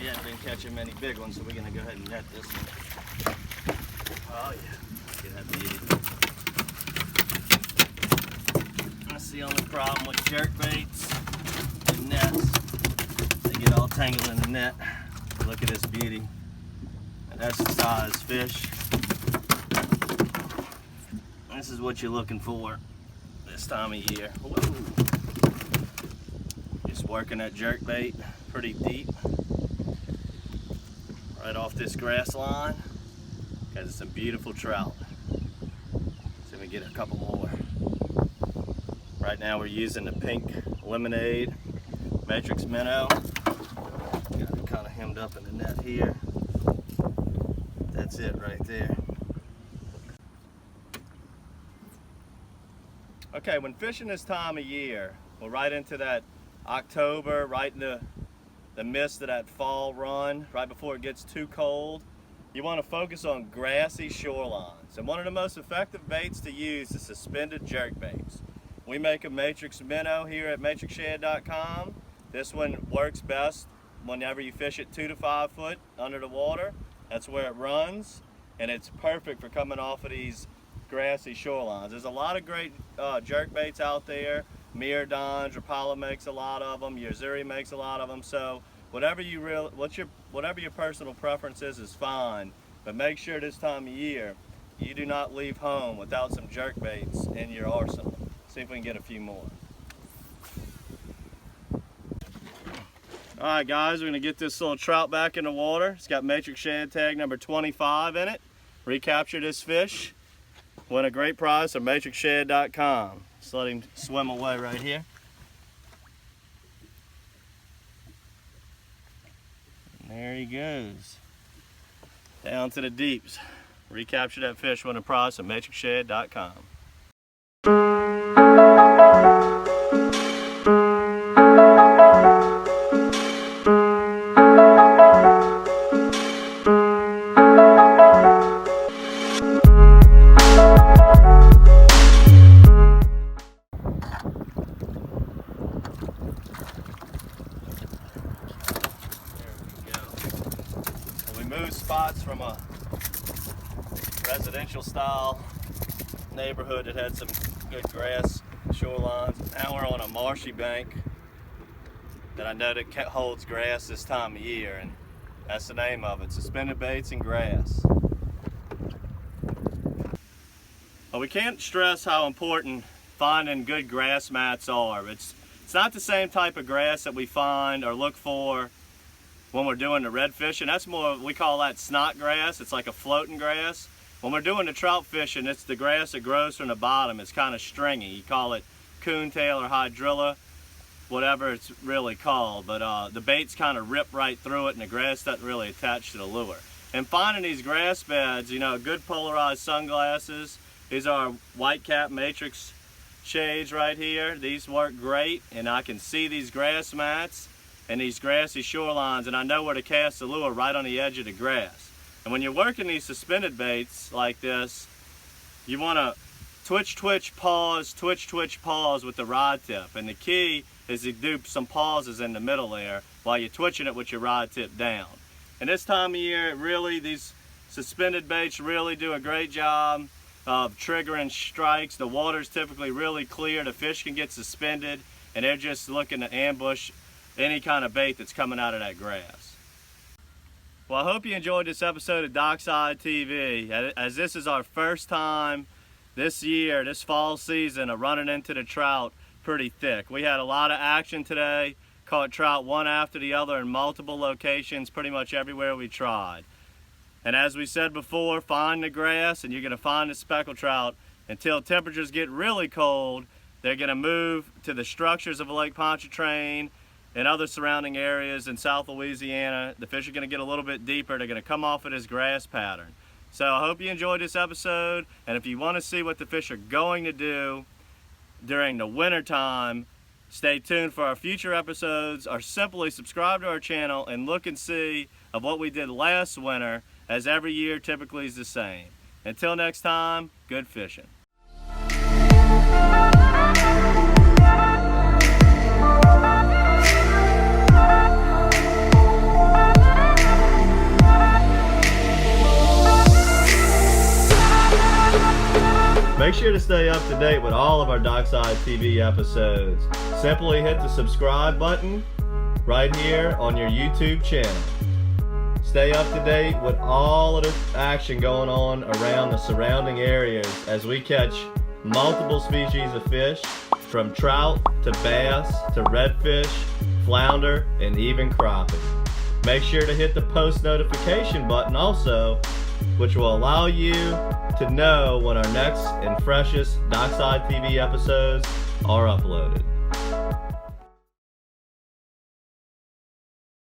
we haven't been catching many big ones, so we're going to go ahead and net this one. Oh yeah, look at that beauty. That's the only problem with jerk baits and nets. They get all tangled in the net. Look at this beauty. And that's the size fish. This is what you're looking for this time of year. Whoa. Just working that jerk bait pretty deep. Right off this grass line. Because it's some beautiful trout. So we get a couple more. Right now we're using the pink lemonade matrix minnow. Got it kind of hemmed up in the net here. That's it right there. Okay, when fishing this time of year, we're right into that October, right in the midst of that fall run, right before it gets too cold. You want to focus on grassy shorelines. And one of the most effective baits to use is suspended jerk baits. We make a matrix minnow here at matrixshad.com. This one works best whenever you fish it 2 to 5 foot under the water. That's where it runs, and it's perfect for coming off of these grassy shorelines. There's a lot of great jerk baits out there. Miradon, Rapala makes a lot of them. Yazuri makes a lot of them. So whatever your personal preference is fine. But make sure this time of year you do not leave home without some jerk baits in your arsenal. See if we can get a few more. All right, guys, we're gonna get this little trout back in the water. It's got matrix shad tag number 25 in it. Recapture this fish. Win a great prize from matrixshad.com. Just let him swim away right here. And there he goes. Down to the deeps. Recapture that fish, win a prize from matrixshad.com. Move spots from a residential style neighborhood that had some good grass shorelines. Now we're on a marshy bank that I know that holds grass this time of year, and that's the name of it, suspended baits and grass. Well, we can't stress how important finding good grass mats are. It's not the same type of grass that we find or look for when we're doing the red fishing. That's more, we call that snot grass. It's like a floating grass. When we're doing the trout fishing, it's the grass that grows from the bottom. It's kind of stringy. You call it coontail or hydrilla, whatever it's really called. But the baits kind of rip right through it, and the grass doesn't really attach to the lure. And finding these grass beds, you know, good polarized sunglasses. These are white cap matrix shades right here. These work great, and I can see these grass mats and these grassy shorelines, and I know where to cast the lure right on the edge of the grass. And when you're working these suspended baits like this, you want to twitch, twitch, pause with the rod tip. And the key is to do some pauses in the middle there while you're twitching it with your rod tip down. And this time of year, really, these suspended baits really do a great job of triggering strikes. The water's typically really clear, the fish can get suspended, and they're just looking to ambush any kind of bait that's coming out of that grass. Well, I hope you enjoyed this episode of DOCKSIDE TV, as this is our first time this year, this fall season, of running into the trout pretty thick. We had a lot of action today, caught trout one after the other in multiple locations, pretty much everywhere we tried. And as we said before, find the grass and you're going to find the speckled trout. Until temperatures get really cold, they're going to move to the structures of Lake Pontchartrain and other surrounding areas in South Louisiana. The fish are going to get a little bit deeper. They're going to come off of this grass pattern. So I hope you enjoyed this episode, and if you want to see what the fish are going to do during the winter time, stay tuned for our future episodes, or simply subscribe to our channel and look and see of what we did last winter, as every year typically is the same. Until next time, good fishing. Make sure to stay up to date with all of our Dockside TV episodes. Simply hit the subscribe button right here on your YouTube channel. Stay up to date with all of the action going on around the surrounding areas as we catch multiple species of fish, from trout to bass to redfish, flounder, and even crappie. Make sure to hit the post notification button also, which will allow you to know when our next and freshest Dockside TV episodes are uploaded.